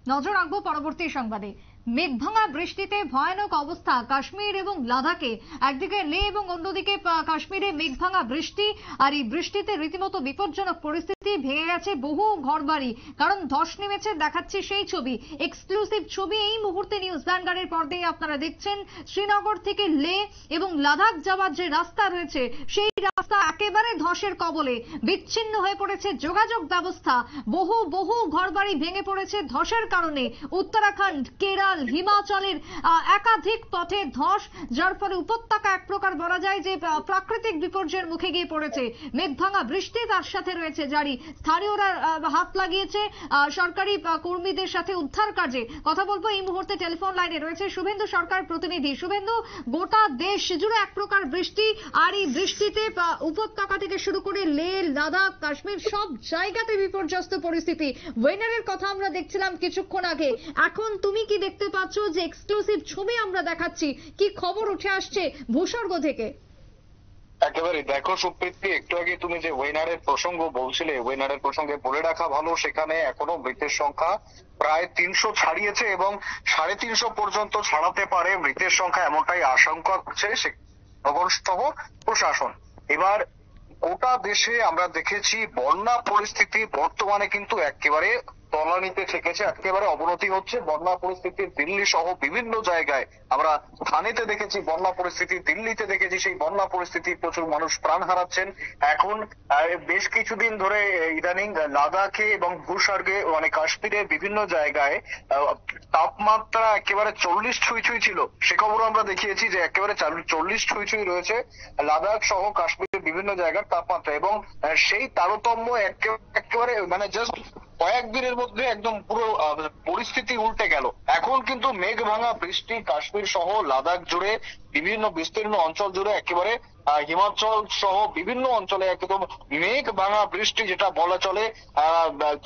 নজর রাখবো পরবর্তী সংবাদে। মেঘভাঙা বৃষ্টিতে ভয়ানক অবস্থা কাশ্মীর এবং লাদাখে। একদিকে লে এবং অন্যদিকে কাশ্মীরে মেঘভাঙা বৃষ্টি, আর এই বৃষ্টিতে রীতিমতো বিপজ্জনক পরিস্থিতি। ভেঙে গেছে বহু ঘরবাড়ি, কারণ ধস নেমেছে। দেখাচ্ছি সেই ছবি, এক্সক্লুসিভ ছবি এই মুহূর্তে নিউজ ভ্যানগার্ডের পর্দায় আপনারা দেখছেন। শ্রীনগর থেকে লে এবং লাদাখ যাওয়ার যে রাস্তা রয়েছে, সেই রাস্তা একেবারে ধসের কবলে। বিচ্ছিন্ন হয়ে পড়েছে যোগাযোগ ব্যবস্থা। বহু বহু ঘরবাড়ি ভেঙে পড়েছে ধসের কারণে। উত্তরাখণ্ড, কেরল, হিমাচলের একাধিক পথে ধস, যার ফলে উপত্যকা এক প্রকার বলা যায় যে প্রাকৃতিক বিপর্যয়ের মুখে গিয়ে পড়েছে। মেঘভাঙা বৃষ্টি, তার সাথে রয়েছে জারি। স্থানীয়রা হাত লাগিয়েছে সরকারি কর্মীদের সাথে উদ্ধার কাজে। কথা বলবো এই মুহূর্তে টেলিফোন লাইনে রয়েছে শুভেন্দু সরকার, প্রতিনিধি। শুভেন্দু, গোটা দেশ জুড়ে এক প্রকার বৃষ্টি, আর এই বৃষ্টিতে উপত্যকা থেকে শুরু করে লে, লাদাখ, কাশ্মীর সব জায়গাতে বিপর্যস্ত পরিস্থিতি। ওয়েনারের কথা আমরা দেখছিলাম কিছুক্ষণ আগে। এখন তুমি কি দেখতে পাচ্ছ যে এক্সক্লুসিভ ছবি আমরা দেখাচ্ছি, কি খবর উঠে আসছে ভূস্বর্গ থেকে? একেবারে দেখো সুপ্রীতি, একটু আগে তুমি যে ওয়েনারের প্রসঙ্গ বলছিলে, ওয়েনারের প্রসঙ্গে বলে রাখা ভালো, সেখানে এখনো মৃতের সংখ্যা প্রায় 300 ছাড়িয়েছে এবং 350 পর্যন্ত ছাড়াতে পারে মৃতের সংখ্যা, এমনটাই আশঙ্কা করছে নগর সহ প্রশাসন। এবার গোটা দেশে আমরা দেখেছি বন্যা পরিস্থিতি বর্তমানে কিন্তু একেবারে তলানিতে ঠেকেছে, একেবারে অবনতি হচ্ছে বন্যা পরিস্থিতি। দিল্লি সহ বিভিন্ন জায়গায় আমরা থানেতে দেখেছি বন্যা পরিস্থিতি, দিল্লিতে দেখেছি সেই বন্যা পরিস্থিতি, প্রচুর মানুষ প্রাণ হারাচ্ছেন। এখন বেশ কিছুদিন ধরে ইদানিং লাদাখে এবং ভূস্বর্গে মানে কাশ্মীরের বিভিন্ন জায়গায় তাপমাত্রা একেবারে 40 ছুঁই ছুঁই ছিল। সে খবরও আমরা দেখিয়েছি যে একেবারে 40 ছুঁই ছুঁই রয়েছে লাদাখ সহ কাশ্মীরের বিভিন্ন জায়গার তাপমাত্রা, এবং সেই তারতম্য একেবারে মানে জাস্ট কয়েকদিনের মধ্যে একদম পুরো পরিস্থিতি উল্টে গেল। এখন কিন্তু মেঘ ভাঙা বৃষ্টি কাশ্মীর সহ লাদাখ জুড়ে বিভিন্ন বিস্তীর্ণ অঞ্চল জুড়ে, একেবারে হিমাচল সহ বিভিন্ন অঞ্চলে একদম মেঘ ভাঙা বৃষ্টি, যেটা বলা চলে।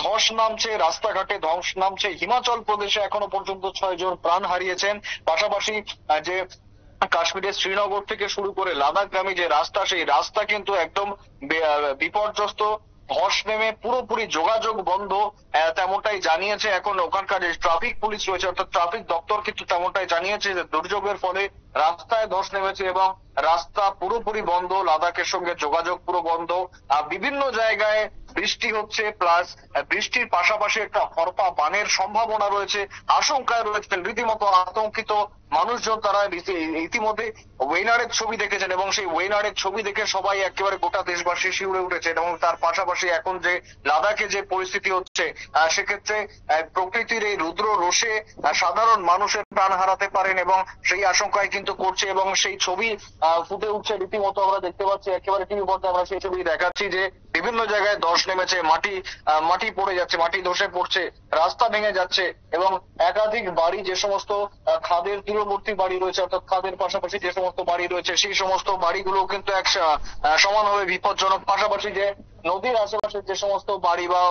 ধস নামছে, রাস্তাঘাটে ধস নামছে। হিমাচল প্রদেশে এখনো পর্যন্ত 6 জন প্রাণ হারিয়েছেন। পাশাপাশি যে কাশ্মীরের শ্রীনগর থেকে শুরু করে লাদাখগামী যে রাস্তা, সেই রাস্তা কিন্তু একদম বিপর্যস্ত। ধস নেমে পুরোপুরি যোগাযোগ বন্ধ, তেমনটাই জানিয়েছে এখন ওখানকার যে ট্রাফিক পুলিশ রয়েছে, অর্থাৎ ট্রাফিক দপ্তর কিন্তু তেমনটাই জানিয়েছে যে দুর্যোগের ফলে রাস্তায় ধস নেমেছে এবং রাস্তা পুরোপুরি বন্ধ। লাদাখের সঙ্গে যোগাযোগ পুরো বন্ধ। বিভিন্ন জায়গায় বৃষ্টি হচ্ছে, প্লাস বৃষ্টির পাশাপাশি একটা হরপা বানের সম্ভাবনা রয়েছে, আশঙ্কায় রয়েছেন রীতিমতো আতঙ্কিত মানুষজন। তারা ইতিমধ্যে ওয়েনারের ছবি দেখেছেন এবং সেই ওয়েনারের ছবি দেখে সবাই একেবারে গোটা দেশবাসী শিউরে উঠেছেন। এবং তার পাশাপাশি এখন যে লাদাখে যে পরিস্থিতি হচ্ছে, সেক্ষেত্রে প্রকৃতির এই রুদ্র রোষে সাধারণ মানুষের প্রাণ হারাতে পারেন এবং সেই আশঙ্কায় কিন্তু করছে। এবং সেই ছবি ফুটে উঠছে রীতিমতো, আমরা দেখতে পাচ্ছি একেবারে টিভি পর্দায় আমরা সেই ছবি দেখাচ্ছি যে বিভিন্ন জায়গায় ধস নেমেছে, মাটি পড়ে যাচ্ছে, মাটি ধসে পড়ছে, রাস্তা ভেঙে যাচ্ছে এবং একাধিক বাড়ি, যে সমস্ত খাদের তীরবর্তী বাড়ি রয়েছে, অর্থাৎ খাদের পাশাপাশি যে সমস্ত বাড়ি রয়েছে, সেই সমস্ত বাড়িগুলো কিন্তু এক সমানভাবে বিপজ্জনক। পাশাপাশি যে নদীর আশেপাশে যে সমস্ত বাড়ি বা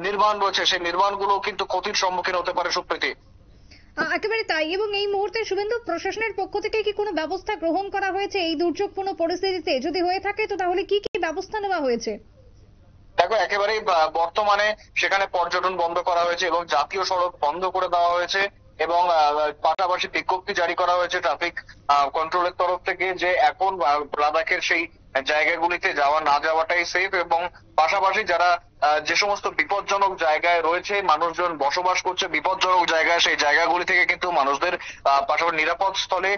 নির্মাণ রয়েছে, সেই নির্মাণগুলো কিন্তু ক্ষতির সম্মুখীন হতে পারে সুপ্রীতি। একেবারে তাই। এবং এই মুহূর্তে শুভেন্দু, প্রশাসনের পক্ষ থেকে কি কোনো ব্যবস্থা গ্রহণ করা হয়েছে এই দুর্যোগপূর্ণ পরিস্থিতিতে? যদি হয়ে থাকে তো তাহলে কি কি ব্যবস্থা নেওয়া হয়েছে? দেখো, একেবারেই বর্তমানে সেখানে পর্যটন বন্ধ করা হয়েছে এবং জাতীয় সড়ক বন্ধ করে দেওয়া হয়েছে এবং পাশাপাশি বিজ্ঞপ্তি জারি করা হয়েছে ট্রাফিক কন্ট্রোলের তরফ থেকে যে এখন লাদাখের সেই জায়গাগুলিতে না যাওয়াটাই সেফ। এবং পাশাপাশি যারা যে সমস্ত বিপজ্জনক জায়গায় রয়েছে, মানুষজন বসবাস করছে বিপজ্জনক জায়গায়, সেই জায়গাগুলি থেকে কিন্তু মানুষদের পাশাপাশি নিরাপদ স্থলে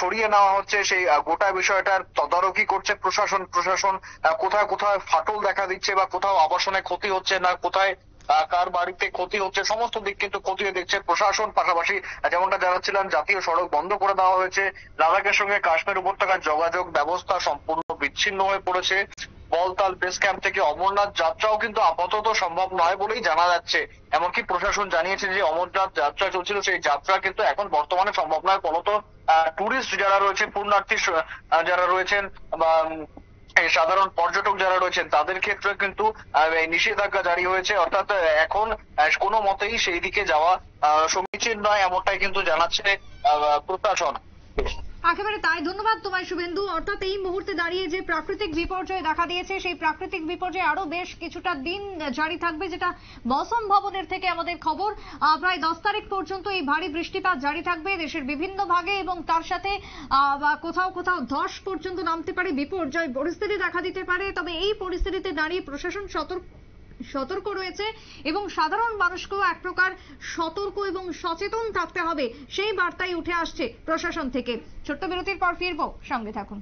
সরিয়ে নেওয়া হচ্ছে। সেই গোটা বিষয়টার তদারকি করছে প্রশাসন। কোথায় কোথায় ফাটল দেখা দিচ্ছে বা কোথাও আবাসনে ক্ষতি হচ্ছে না, কোথায় কার বাড়িতে ক্ষতি হচ্ছে, সমস্ত দিক কিন্তু খতিয়ে দেখছে প্রশাসন। পাশাপাশি যেমনটা জানাচ্ছিলাম, জাতীয় সড়ক বন্ধ করে দেওয়া হয়েছে। লাদাখের সঙ্গে কাশ্মীর উপত্যকার যোগাযোগ ব্যবস্থা সম্পূর্ণ বিচ্ছিন্ন হয়ে পড়েছে। বলতাল বেস ক্যাম্প থেকে অমরনাথ যাত্রাও কিন্তু আপাতত সম্ভব নয় বলেই জানা যাচ্ছে। এমনকি প্রশাসন জানিয়েছে যে অমরনাথ যাত্রা চলছিল, সেই যাত্রা কিন্তু এখন বর্তমানে সম্ভব নয়। ফলত টুরিস্ট যারা রয়েছে, পূর্ণার্থী যারা রয়েছেন বা সাধারণ পর্যটক যারা রয়েছেন, তাদের ক্ষেত্রে কিন্তু নিষেধাজ্ঞা জারি হয়েছে। অর্থাৎ এখন কোনো মতেই সেই দিকে যাওয়া সমীচীন নয়, এমনটাই কিন্তু জানাচ্ছে প্রশাসন। একেবারে তাই, ধন্যবাদ তোমায় শুভেন্দু। অর্থাৎ এই মুহূর্তে দাঁড়িয়ে যে প্রাকৃতিক বিপর্যয় দেখা দিয়েছে, সেই প্রাকৃতিক বিপর্যয় আরো বেশ কিছুটা দিন জারি থাকবে, যেটা মৌসুম ভবনের থেকে আমাদের খবর। প্রায় 10 তারিখ পর্যন্ত এই ভারী বৃষ্টিপাত জারি থাকবে দেশের বিভিন্ন ভাগে, এবং তার সাথে কোথাও কোথাও ধস পর্যন্ত নামতে পারে, বিপর্যয় পরিস্থিতি দেখা দিতে পারে। তবে এই পরিস্থিতিতে দাঁড়িয়ে প্রশাসন সতর্ক রয়েছে এবং সাধারণ মানুষকেও এক প্রকার সতর্ক এবং সচেতন থাকতে হবে, সেই বার্তাই উঠে আসছে প্রশাসন থেকে। ছোট্ট বিরতির পর ফিরবো, সঙ্গে থাকুন।